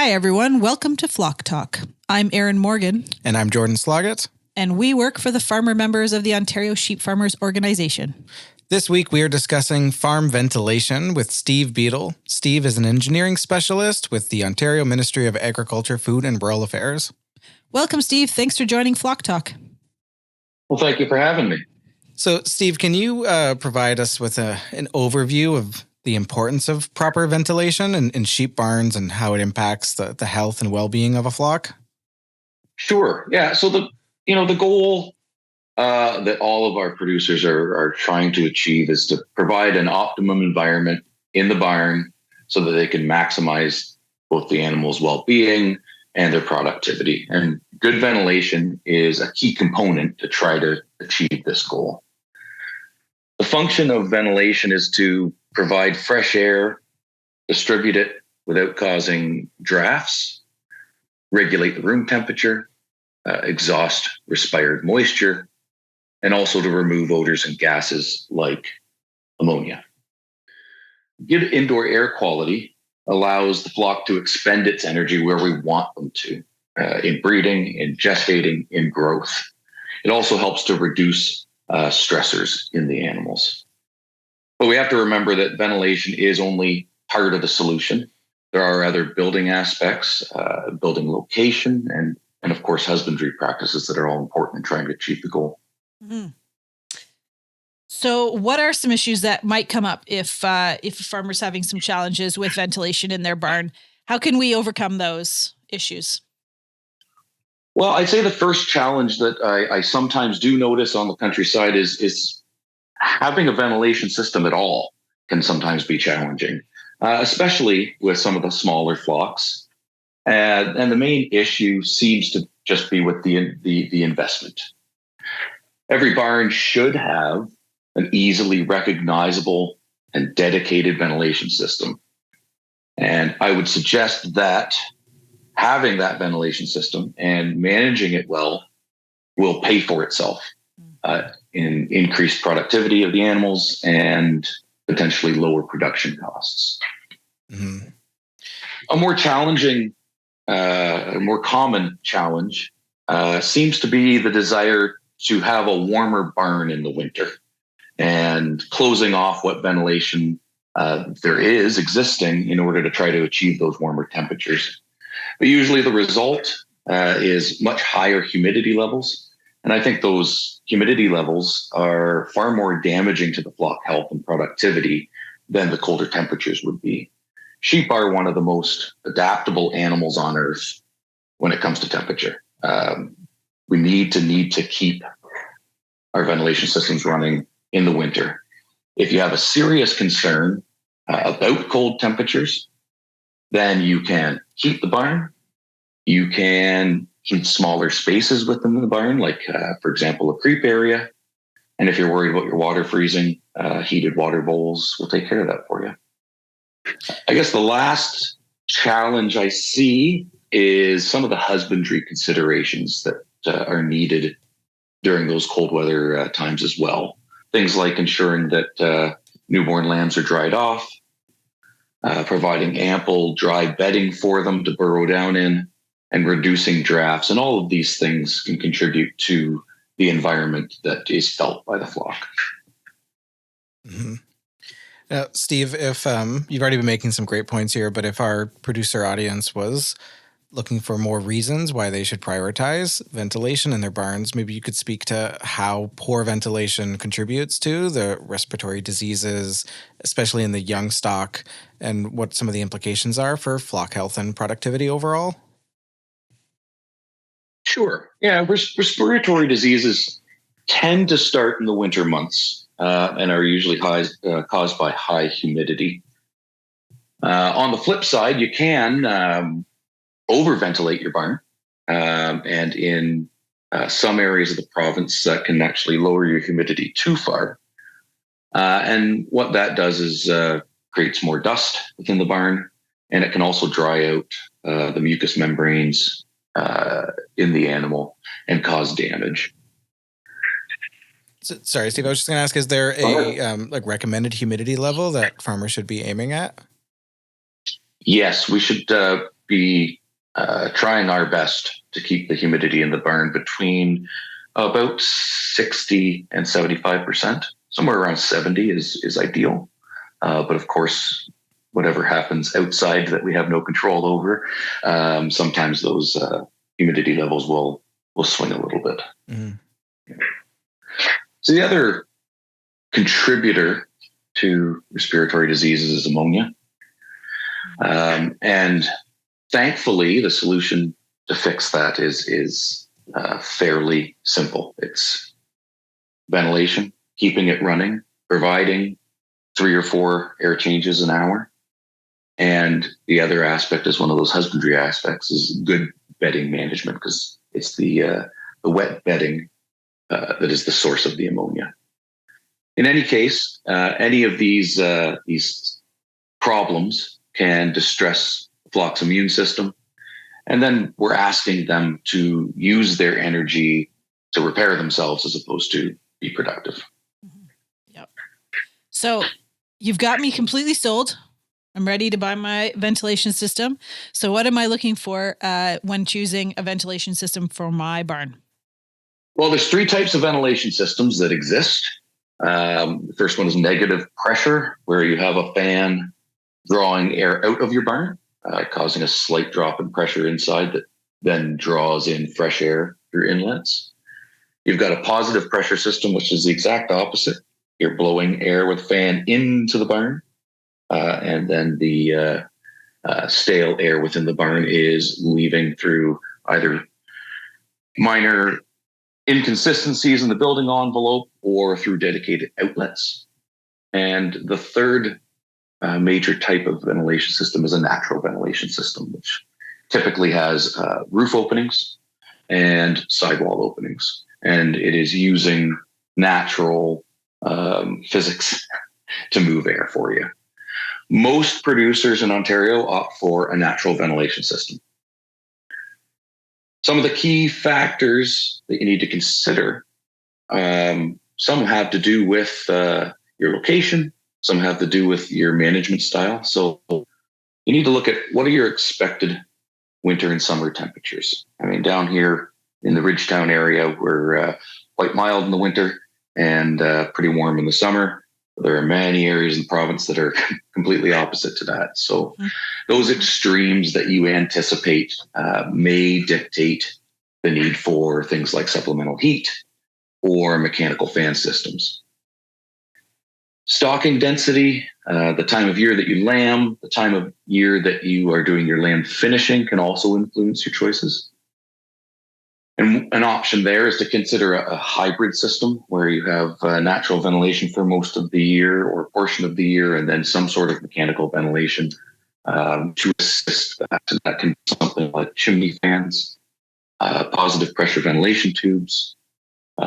Hi, everyone. Welcome to Flock Talk. I'm Erin Morgan. And I'm Jordan Sloggett. And we work for the farmer members of the Ontario Sheep Farmers Organization. This week, we are discussing farm ventilation with Steve Beadle. Steve is an engineering specialist with the Ontario Ministry of Agriculture, Food and Rural Affairs. Welcome, Steve. Thanks for joining Flock Talk. Well, thank you for having me. So, Steve, can you provide us with an overview of the importance of proper ventilation in sheep barns and how it impacts the health and well-being of a flock? Sure. Yeah. So the goal that all of our producers are trying to achieve is to provide an optimum environment in the barn so that they can maximize both the animals' well-being and their productivity. And good ventilation is a key component to try to achieve this goal. The function of ventilation is to provide fresh air, distribute it without causing drafts, regulate the room temperature, exhaust respired moisture, and also to remove odors and gases like ammonia. Good indoor air quality allows the flock to expend its energy where we want them to, in breeding, in gestating, in growth. It also helps to reduce stressors in the animals. But we have to remember that ventilation is only part of the solution. There are other building aspects, building location, and of course, husbandry practices that are all important in trying to achieve the goal. Mm-hmm. So what are some issues that might come up if a farmer's having some challenges with ventilation in their barn? How can we overcome those issues? Well, I'd say the first challenge that I sometimes do notice on the countryside is having a ventilation system at all can sometimes be challenging, especially with some of the smaller flocks. And the main issue seems to just be with the investment. Every barn should have an easily recognizable and dedicated ventilation system. And I would suggest that having that ventilation system and managing it well will pay for itself in increased productivity of the animals and potentially lower production costs. Mm-hmm. A more challenging, a more common challenge seems to be the desire to have a warmer barn in the winter and closing off what ventilation there is existing in order to try to achieve those warmer temperatures. But usually the result is much higher humidity levels. And I think those humidity levels are far more damaging to the flock health and productivity than the colder temperatures would be. Sheep are one of the most adaptable animals on earth when it comes to temperature. We need to keep our ventilation systems running in the winter. If you have a serious concern about cold temperatures, then you can heat the barn. You can heat smaller spaces within the barn, like, for example, a creep area. And if you're worried about your water freezing, heated water bowls will take care of that for you. I guess the last challenge I see is some of the husbandry considerations that are needed during those cold weather times as well. Things like ensuring that newborn lambs are dried off, providing ample dry bedding for them to burrow down in, and reducing drafts. And all of these things can contribute to the environment that is felt by the flock. Mm-hmm. Now, Steve, if you've already been making some great points here, but if our producer audience was looking for more reasons why they should prioritize ventilation in their barns, maybe you could speak to how poor ventilation contributes to the respiratory diseases, especially in the young stock, and what some of the implications are for flock health and productivity overall. Sure. Yeah, respiratory diseases tend to start in the winter months and are usually caused by high humidity. On the flip side, you can overventilate your barn, and in some areas of the province that can actually lower your humidity too far. And what that does is creates more dust within the barn, and it can also dry out the mucous membranes in the animal and cause damage. Sorry, Steve, I was just going to ask, is there a recommended humidity level that farmers should be aiming at? Yes, we should be trying our best to keep the humidity in the barn between about 60 and 75%. Somewhere around 70 is ideal. But of course, whatever happens outside that we have no control over, sometimes those humidity levels will swing a little bit. Mm-hmm. So the other contributor to respiratory diseases is ammonia. And thankfully, the solution to fix that is fairly simple. It's ventilation, keeping it running, providing 3 or 4 air changes an hour. And the other aspect is one of those husbandry aspects is good bedding management, because it's the wet bedding that is the source of the ammonia. In any case, any of these problems can distress the flock's immune system. And then we're asking them to use their energy to repair themselves as opposed to be productive. Mm-hmm. Yep. So you've got me completely sold. I'm ready to buy my ventilation system. So what am I looking for when choosing a ventilation system for my barn? Well, there's 3 types of ventilation systems that exist. The first one is negative pressure, where you have a fan drawing air out of your barn, causing a slight drop in pressure inside that then draws in fresh air through inlets. You've got a positive pressure system, which is the exact opposite. You're blowing air with a fan into the barn, and then the stale air within the barn is leaving through either minor inconsistencies in the building envelope or through dedicated outlets. And the third major type of ventilation system is a natural ventilation system, which typically has roof openings and sidewall openings. And it is using natural physics to move air for you. Most producers in Ontario opt for a natural ventilation system. Some of the key factors that you need to consider, some have to do with your location, some have to do with your management style. So you need to look at what are your expected winter and summer temperatures. I mean, down here in the Ridgetown area, we're quite mild in the winter and pretty warm in the summer. There are many areas in the province that are completely opposite to that. So those extremes that you anticipate may dictate the need for things like supplemental heat or mechanical fan systems. Stocking density, the time of year that you lamb, the time of year that you are doing your lamb finishing can also influence your choices. And an option there is to consider a hybrid system where you have natural ventilation for most of the year or a portion of the year, and then some sort of mechanical ventilation to assist that. And that can be something like chimney fans, positive pressure ventilation tubes,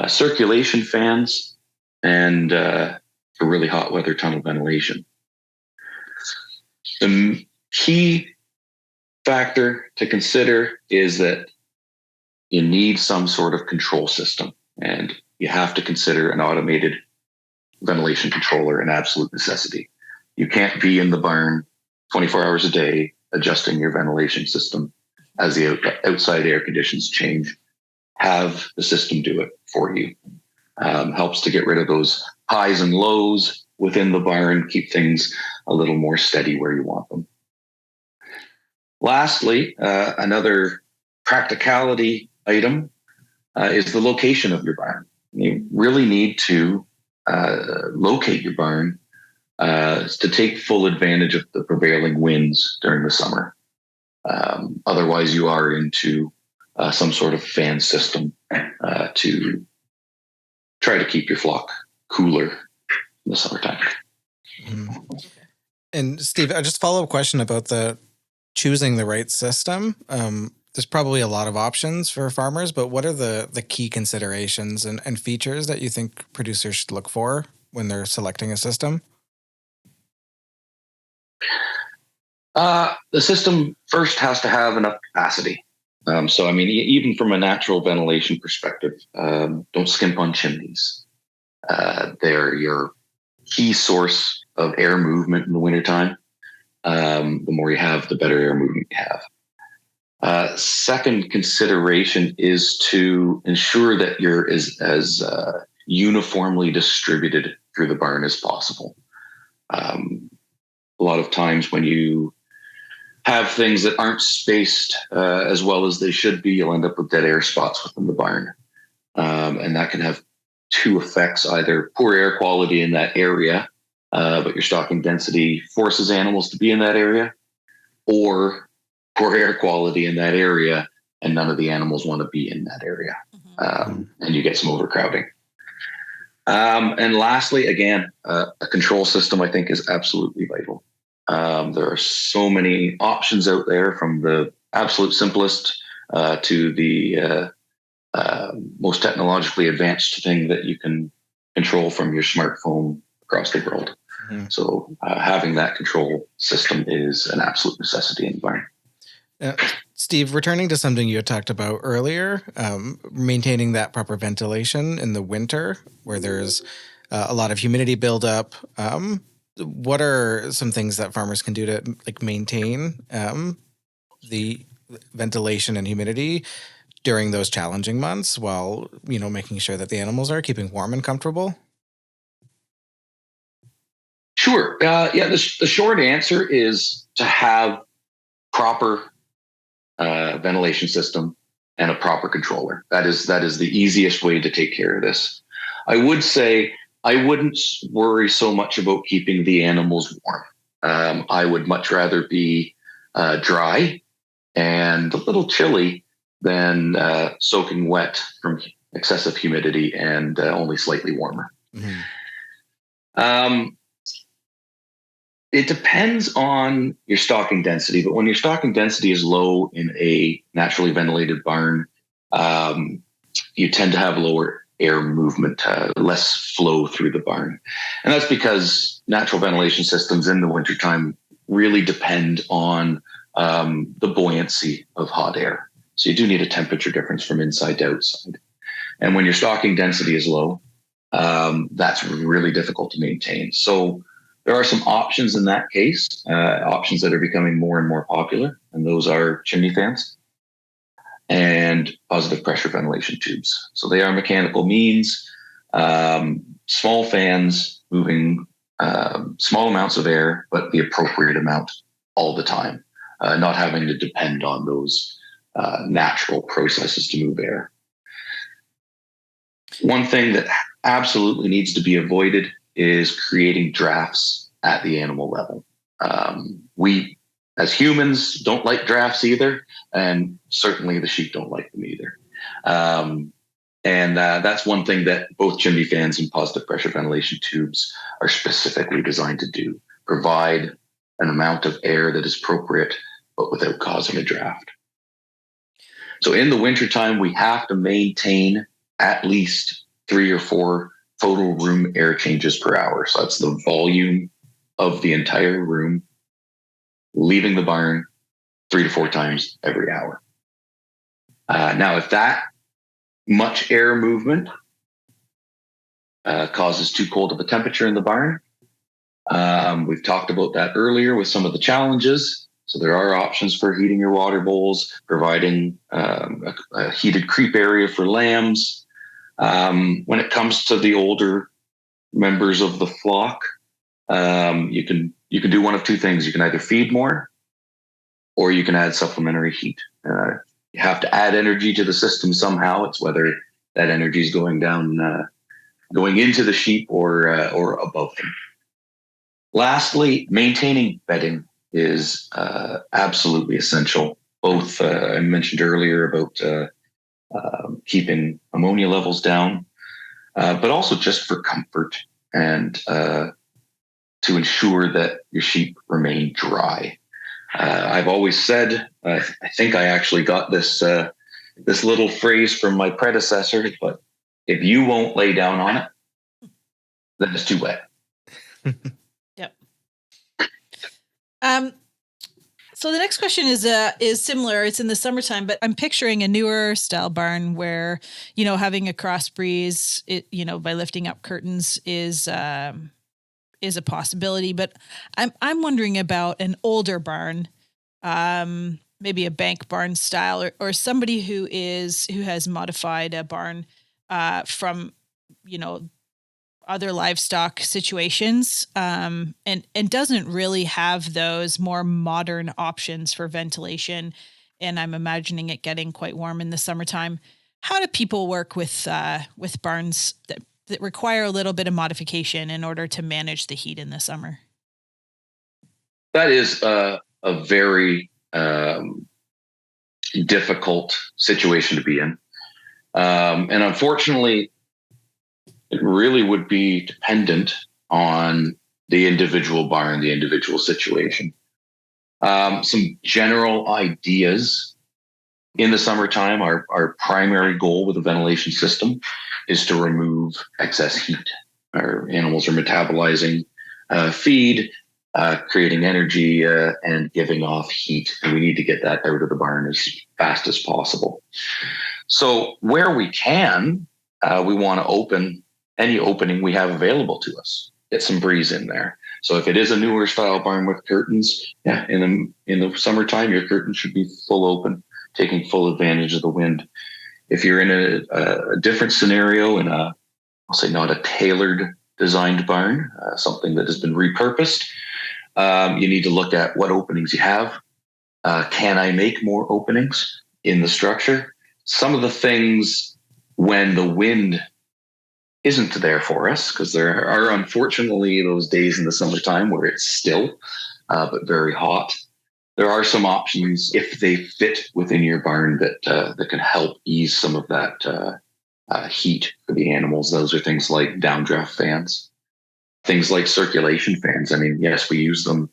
circulation fans, and for really hot weather, tunnel ventilation. The key factor to consider is that you need some sort of control system, and you have to consider an automated ventilation controller an absolute necessity. You can't be in the barn 24 hours a day adjusting your ventilation system as the outside air conditions change. Have the system do it for you. Helps to get rid of those highs and lows within the barn, keep things a little more steady where you want them. Lastly, another practicality item is the location of your barn. You really need to locate your barn to take full advantage of the prevailing winds during the summer. Otherwise, you are into some sort of fan system to try to keep your flock cooler in the summertime. Mm-hmm. And Steve, just a follow-up question about the choosing the right system. There's probably a lot of options for farmers, but what are the key considerations and features that you think producers should look for when they're selecting a system? The system first has to have enough capacity. So, I mean, even from a natural ventilation perspective, don't skimp on chimneys. They're your key source of air movement in the wintertime. The more you have, the better air movement you have. Second consideration is to ensure that you're as uniformly distributed through the barn as possible. A lot of times when you have things that aren't spaced as well as they should be, you'll end up with dead air spots within the barn. And that can have two effects: either poor air quality in that area, but your stocking density forces animals to be in that area, or poor air quality in that area and none of the animals want to be in that area. And you get some overcrowding. And lastly, again, a control system I think is absolutely vital. There are so many options out there, from the absolute simplest to the most technologically advanced thing that you can control from your smartphone across the world. So having that control system is an absolute necessity in the barn. Steve, returning to something you had talked about earlier, maintaining that proper ventilation in the winter where there's a lot of humidity buildup. What are some things that farmers can do to maintain the ventilation and humidity during those challenging months while, making sure that the animals are keeping warm and comfortable? Sure. The short answer is to have proper ventilation system and a proper controller. That is the easiest way to take care of this. I would say I wouldn't worry so much about keeping the animals warm. I would much rather be dry and a little chilly than soaking wet from excessive humidity and only slightly warmer. It depends on your stocking density, but when your stocking density is low in a naturally ventilated barn, you tend to have lower air movement, less flow through the barn. And that's because natural ventilation systems in the wintertime really depend on the buoyancy of hot air. So you do need a temperature difference from inside to outside. And when your stocking density is low, that's really difficult to maintain. So there are some options in that case, options that are becoming more and more popular, and those are chimney fans and positive pressure ventilation tubes. So they are mechanical means, small fans moving small amounts of air, but the appropriate amount all the time, not having to depend on those natural processes to move air. One thing that absolutely needs to be avoided is creating drafts at the animal level. We, as humans, don't like drafts either, and certainly the sheep don't like them either. And that's one thing that both chimney fans and positive pressure ventilation tubes are specifically designed to do: provide an amount of air that is appropriate, but without causing a draft. So in the wintertime, we have to maintain at least 3 or 4 total room air changes per hour. So that's the volume of the entire room leaving the barn 3 to 4 times every hour. Now, if that much air movement causes too cold of a temperature in the barn, we've talked about that earlier with some of the challenges. So there are options for heating your water bowls, providing a heated creep area for lambs. When it comes to the older members of the flock, you can do one of 2 things. You can either feed more, or you can add supplementary heat. You have to add energy to the system somehow. It's whether that energy is going down, going into the sheep or above them. Lastly, maintaining bedding is absolutely essential. Both I mentioned earlier about keeping ammonia levels down, but also just for comfort and to ensure that your sheep remain dry. I've always said, I think I actually got this little phrase from my predecessor, but if you won't lay down on it, then it's too wet. Yep. So the next question is similar. It's in the summertime, but I'm picturing a newer style barn where, having a cross breeze, by lifting up curtains is a possibility. But I'm wondering about an older barn, maybe a bank barn style, or somebody who has modified a barn from, you know, other livestock situations, and doesn't really have those more modern options for ventilation. And I'm imagining it getting quite warm in the summertime. How do people work with barns that require a little bit of modification in order to manage the heat in the summer? That is a very difficult situation to be in. And unfortunately, it really would be dependent on the individual barn, the individual situation. Some general ideas in the summertime, our primary goal with a ventilation system is to remove excess heat. Our animals are metabolizing feed, creating energy, and giving off heat. And we need to get that out of the barn as fast as possible. So where we can, we want to open any opening we have available to us. Get some breeze in there. So if it is a newer style barn with curtains, yeah, in the summertime, your curtains should be full open, taking full advantage of the wind. If you're in a different scenario, in I'll say not a tailored designed barn, something that has been repurposed, you need to look at what openings you have. Can I make more openings in the structure? Some of the things, when the wind isn't there for us, because there are unfortunately those days in the summertime where it's still but very hot. There are some options, if they fit within your barn, that can help ease some of that heat for the animals. Those are things like downdraft fans, things like circulation fans. I mean, yes, we use them,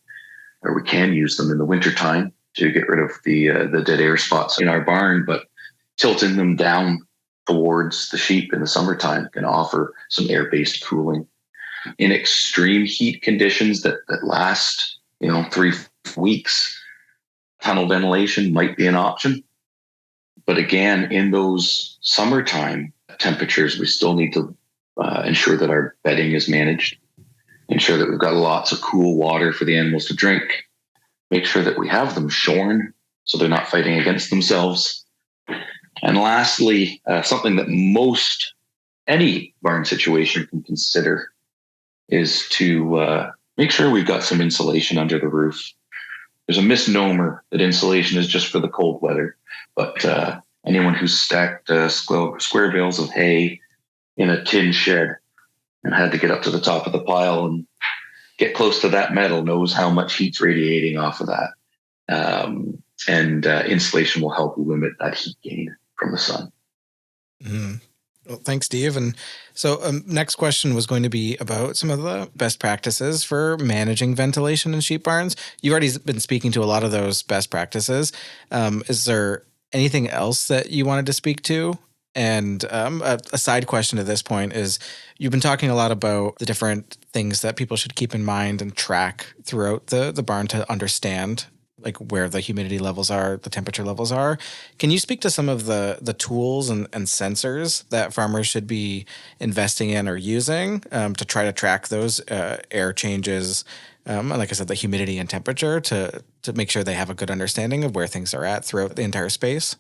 or we can use them in the wintertime to get rid of the dead air spots in our barn, but tilting them down towards the sheep in the summertime can offer some air-based cooling. In extreme heat conditions that last, 3 weeks, tunnel ventilation might be an option. But again, in those summertime temperatures, we still need to ensure that our bedding is managed, ensure that we've got lots of cool water for the animals to drink, make sure that we have them shorn so they're not fighting against themselves. And lastly, something that any barn situation can consider is to make sure we've got some insulation under the roof. There's a misnomer that insulation is just for the cold weather, but anyone who's stacked square bales of hay in a tin shed and had to get up to the top of the pile and get close to that metal knows how much heat's radiating off of that. And insulation will help limit that heat gain from the sun. Mm-hmm. Well, thanks, Steve. And so next question was going to be about some of the best practices for managing ventilation in sheep barns. You've already been speaking to a lot of those best practices. Is there anything else that you wanted to speak to? And a side question at this point is, you've been talking a lot about the different things that people should keep in mind and track throughout the barn to understand, like where the humidity levels are, the temperature levels are. Can you speak to some of the tools and sensors that farmers should be investing in or using to try to track those air changes, like I said, the humidity and temperature, to make sure they have a good understanding of where things are at throughout the entire space?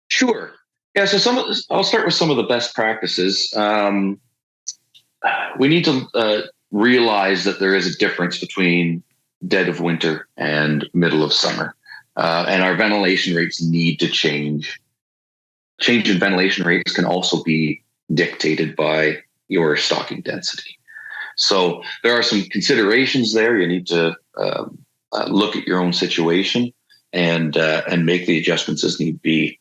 Sure. Yeah, so I'll start with some of the best practices. We need to realize that there is a difference between dead of winter and middle of summer. And our ventilation rates need to change. Change in ventilation rates can also be dictated by your stocking density. So there are some considerations there. You need to look at your own situation and make the adjustments as need be.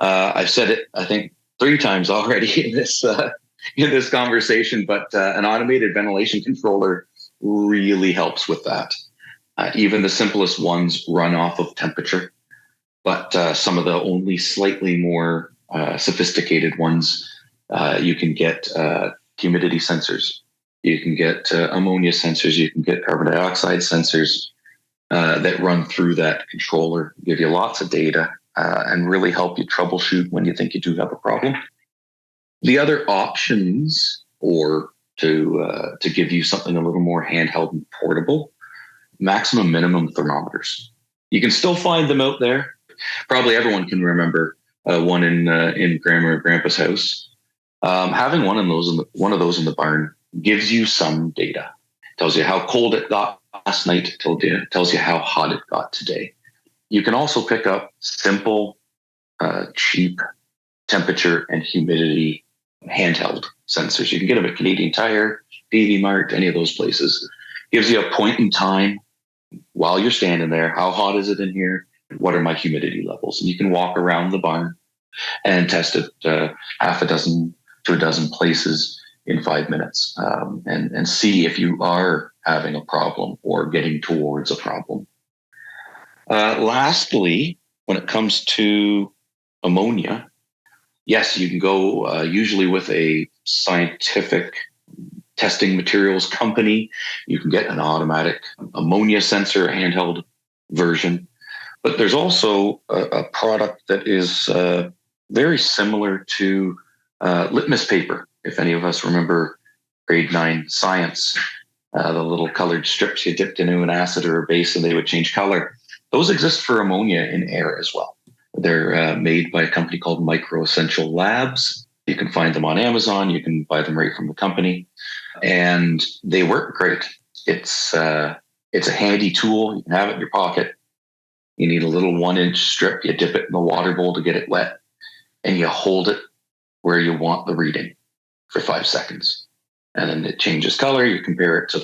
I've said it, I think, 3 times already in this conversation, but an automated ventilation controller really helps with that. Even the simplest ones run off of temperature, but some of the only slightly more sophisticated ones, you can get humidity sensors, you can get ammonia sensors, you can get carbon dioxide sensors that run through that controller, give you lots of data, and really help you troubleshoot when you think you do have a problem. The other options, or to give you something a little more handheld and portable, maximum minimum thermometers. You can still find them out there. Probably everyone can remember one in Grandma or Grandpa's house. Having one of those in the barn gives you some data. Tells you how cold it got last night. Tells you how hot it got today. You can also pick up simple, cheap temperature and humidity handheld sensors. You can get them at Canadian Tire, PV Mart, any of those places. Gives you a point in time while you're standing there. How hot is it in here? What are my humidity levels? And you can walk around the barn and test it half a dozen to a dozen places in 5 minutes, and see if you are having a problem or getting towards a problem. Lastly, when it comes to ammonia, yes, you can go usually with a scientific testing materials company. You can get an automatic ammonia sensor, handheld version. But there's also a product that is very similar to litmus paper. If any of us remember grade 9 science, the little colored strips you dipped into an acid or a base and they would change color. Those exist for ammonia in air as well. They're made by a company called Micro Essential Labs. You can find them on Amazon. You can buy them right from the company, and they work great. It's a handy tool. You can have it in your pocket. You need a little 1-inch strip. You dip it in the water bowl to get it wet, and you hold it where you want the reading for 5 seconds, and then it changes color. You compare it to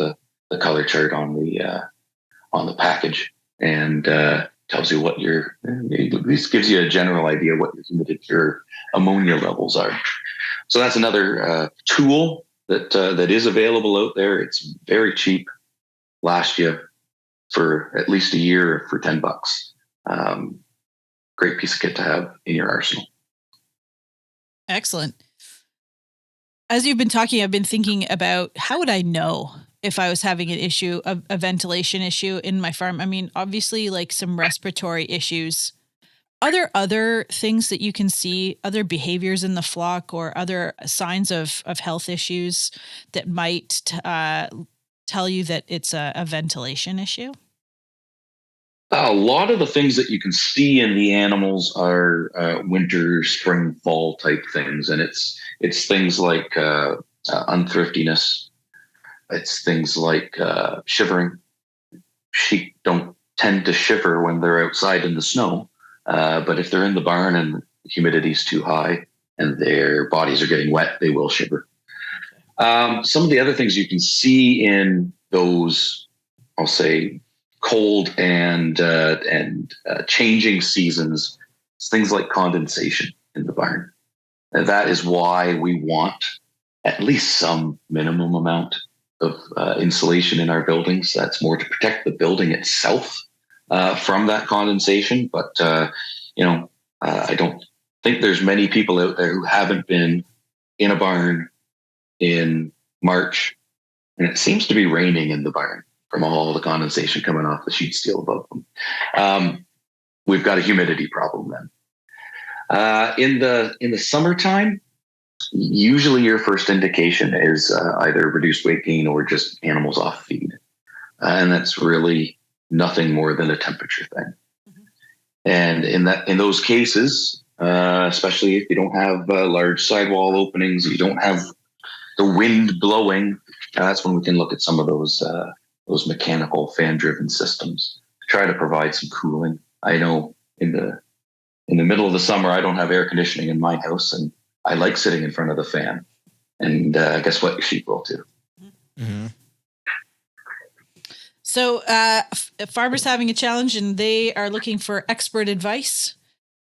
the color chart on the package, and tells you what at least gives you a general idea what your ammonia levels are. So that's another tool that is available out there. It's very cheap. Lasts you for at least a year for $10. Great piece of kit to have in your arsenal. Excellent. As you've been talking, I've been thinking about how would I know if I was having an issue, a ventilation issue in my farm. I mean, obviously, like some respiratory issues. Are there other things that you can see, other behaviors in the flock or other signs of health issues that might tell you that it's a ventilation issue? A lot of the things that you can see in the animals are winter, spring, fall type things. And it's things like unthriftiness. It's things like shivering. Sheep don't tend to shiver when they're outside in the snow. But if they're in the barn and humidity is too high and their bodies are getting wet, they will shiver. Some of the other things you can see in those, I'll say, cold and changing seasons, is things like condensation in the barn. And that is why we want at least some minimum amount of insulation in our buildings. That's more to protect the building itself from that condensation. But, I don't think there's many people out there who haven't been in a barn in March, and it seems to be raining in the barn from all the condensation coming off the sheet steel above them. We've got a humidity problem then. In the summertime, usually your first indication is either reduced weight gain or just animals off feed. And that's really nothing more than a temperature thing. Mm-hmm. And in those cases, especially if you don't have large sidewall openings, you don't have the wind blowing, that's when we can look at some of those mechanical fan-driven systems to try to provide some cooling. I know in the middle of the summer, I don't have air conditioning in my house, and I like sitting in front of the fan. And guess what? Your sheep will too. Mm-hmm. So farmers having a challenge and they are looking for expert advice.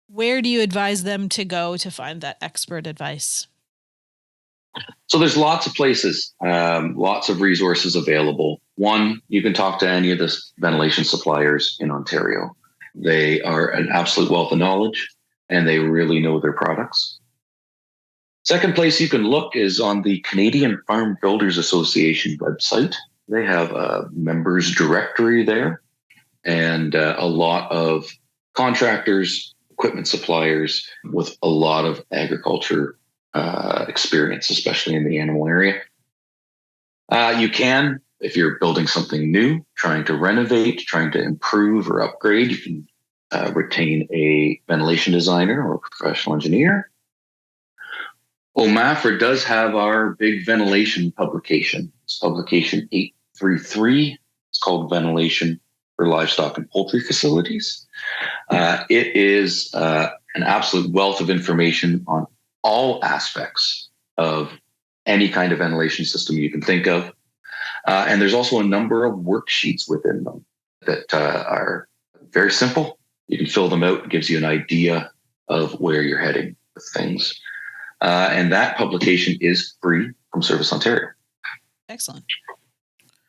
Where do you advise them to go to find that expert advice? So there's lots of places, lots of resources available. One, you can talk to any of the ventilation suppliers in Ontario. They are an absolute wealth of knowledge and they really know their products. Second place you can look is on the Canadian Farm Builders Association website. They have a members directory there and a lot of contractors, equipment suppliers with a lot of agriculture experience, especially in the animal area. You can, if you're building something new, trying to renovate, trying to improve or upgrade, you can retain a ventilation designer or professional engineer. OMAFRA does have our big ventilation publication. It's publication 833. It's called Ventilation for Livestock and Poultry Facilities. It is an absolute wealth of information on all aspects of any kind of ventilation system you can think of. And there's also a number of worksheets within them that are very simple. You can fill them out. It gives you an idea of where you're heading with things. And that publication is free from Service Ontario. Excellent.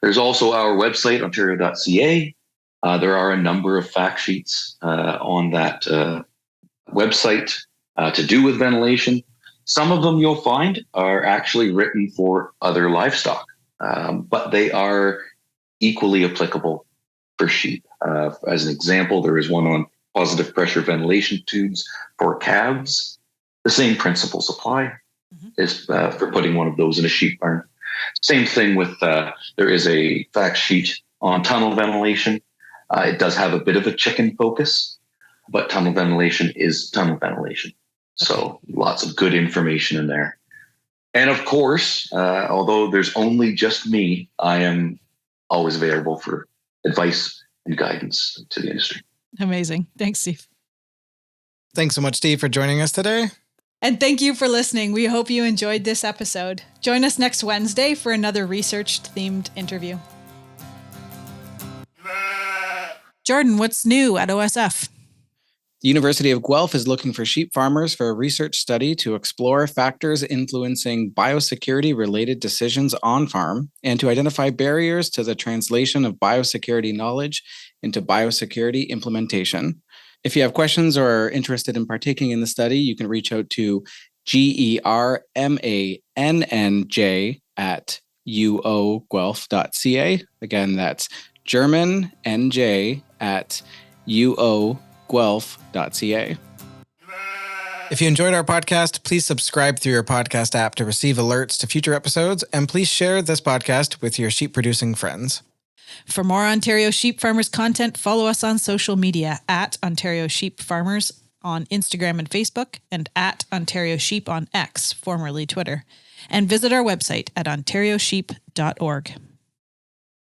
There's also our website, ontario.ca. There are a number of fact sheets on that website to do with ventilation. Some of them you'll find are actually written for other livestock, but they are equally applicable for sheep. As an example, there is one on positive pressure ventilation tubes for calves. The same principles apply as for putting one of those in a sheep barn. Same thing with, there is a fact sheet on tunnel ventilation. It does have a bit of a chicken focus, but tunnel ventilation is tunnel ventilation. So lots of good information in there. And of course, although there's only just me, I am always available for advice and guidance to the industry. Amazing. Thanks, Steve. Thanks so much, Steve, for joining us today. And thank you for listening. We hope you enjoyed this episode. Join us next Wednesday for another research-themed interview. Jordan, what's new at OSF? The University of Guelph is looking for sheep farmers for a research study to explore factors influencing biosecurity-related decisions on farm and to identify barriers to the translation of biosecurity knowledge into biosecurity implementation. If you have questions or are interested in partaking in the study, you can reach out to GERMANNJ at uoguelph.ca. Again, that's German NJ at uoguelph.ca. If you enjoyed our podcast, please subscribe through your podcast app to receive alerts to future episodes, and please share this podcast with your sheep-producing friends. For more Ontario Sheep Farmers content, follow us on social media at Ontario Sheep Farmers on Instagram and Facebook, and at Ontario Sheep on X, formerly Twitter. And visit our website at ontariosheep.org.